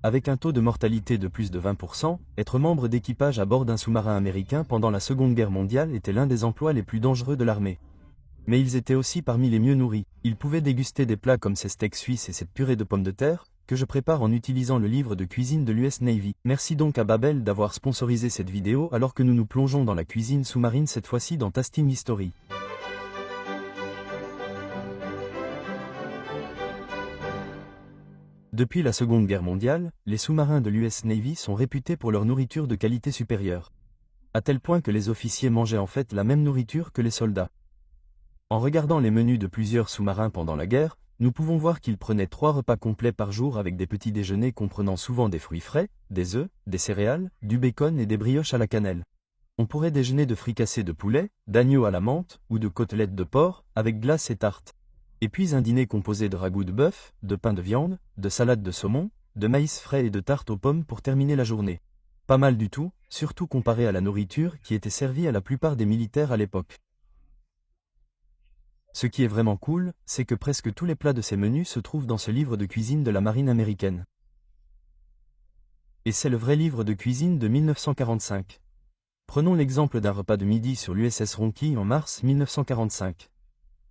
Avec un taux de mortalité de plus de 20%, être membre d'équipage à bord d'un sous-marin américain pendant la Seconde Guerre mondiale était l'un des emplois les plus dangereux de l'armée. Mais ils étaient aussi parmi les mieux nourris. Ils pouvaient déguster des plats comme ces steaks suisses et cette purée de pommes de terre, que je prépare en utilisant le livre de cuisine de l'US Navy. Merci donc à Babel d'avoir sponsorisé cette vidéo alors que nous nous plongeons dans la cuisine sous-marine cette fois-ci dans Tasting History. Depuis la Seconde Guerre mondiale, les sous-marins de l'US Navy sont réputés pour leur nourriture de qualité supérieure. À tel point que les officiers mangeaient en fait la même nourriture que les soldats. En regardant les menus de plusieurs sous-marins pendant la guerre, nous pouvons voir qu'ils prenaient 3 repas complets par jour avec des petits déjeuners comprenant souvent des fruits frais, des œufs, des céréales, du bacon et des brioches à la cannelle. On pourrait déjeuner de fricassés de poulet, d'agneau à la menthe ou de côtelettes de porc, avec glace et tarte. Et puis un dîner composé de ragoût de bœuf, de pain de viande, de salade de saumon, de maïs frais et de tarte aux pommes pour terminer la journée. Pas mal du tout, surtout comparé à la nourriture qui était servie à la plupart des militaires à l'époque. Ce qui est vraiment cool, c'est que presque tous les plats de ces menus se trouvent dans ce livre de cuisine de la marine américaine. Et c'est le vrai livre de cuisine de 1945. Prenons l'exemple d'un repas de midi sur l'USS Ronchi en mars 1945.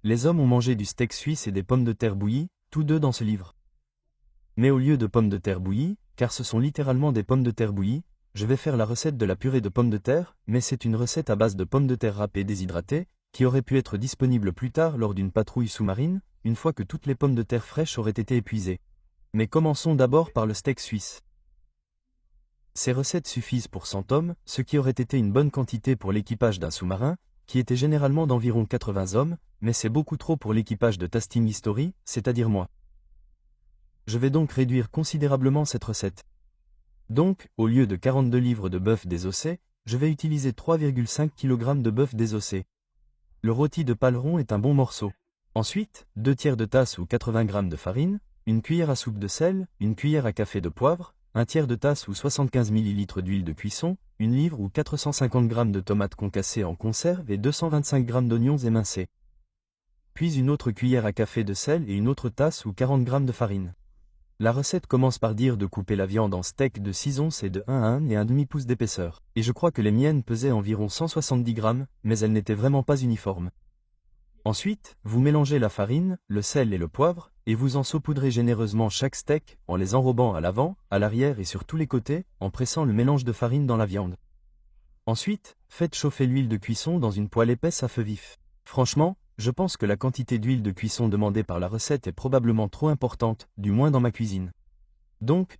Les hommes ont mangé du steak suisse et des pommes de terre bouillies, tous deux dans ce livre. Mais au lieu de pommes de terre bouillies, car ce sont littéralement des pommes de terre bouillies, je vais faire la recette de la purée de pommes de terre, mais c'est une recette à base de pommes de terre râpées déshydratées, qui aurait pu être disponible plus tard lors d'une patrouille sous-marine, une fois que toutes les pommes de terre fraîches auraient été épuisées. Mais commençons d'abord par le steak suisse. Ces recettes suffisent pour 100 hommes, ce qui aurait été une bonne quantité pour l'équipage d'un sous-marin, qui était généralement d'environ 80 hommes, mais c'est beaucoup trop pour l'équipage de Tasting History, c'est-à-dire moi. Je vais donc réduire considérablement cette recette. Donc, au lieu de 42 livres de bœuf désossé, je vais utiliser 3,5 kg de bœuf désossé. Le rôti de paleron est un bon morceau. Ensuite, 2/3 de tasse ou 80 g de farine, une cuillère à soupe de sel, une cuillère à café de poivre, 1/3 de tasse ou 75 ml d'huile de cuisson, 1 livre ou 450 g de tomates concassées en conserve et 225 g d'oignons émincés. Puis une autre cuillère à café de sel et une autre tasse ou 40 g de farine. La recette commence par dire de couper la viande en steak de 6 onces et de 1 à 1,5 pouces d'épaisseur. Et je crois que les miennes pesaient environ 170 g, mais elles n'étaient vraiment pas uniformes. Ensuite, vous mélangez la farine, le sel et le poivre, et vous en saupoudrez généreusement chaque steak, en les enrobant à l'avant, à l'arrière et sur tous les côtés, en pressant le mélange de farine dans la viande. Ensuite, faites chauffer l'huile de cuisson dans une poêle épaisse à feu vif. Franchement, je pense que la quantité d'huile de cuisson demandée par la recette est probablement trop importante, du moins dans ma cuisine. Donc,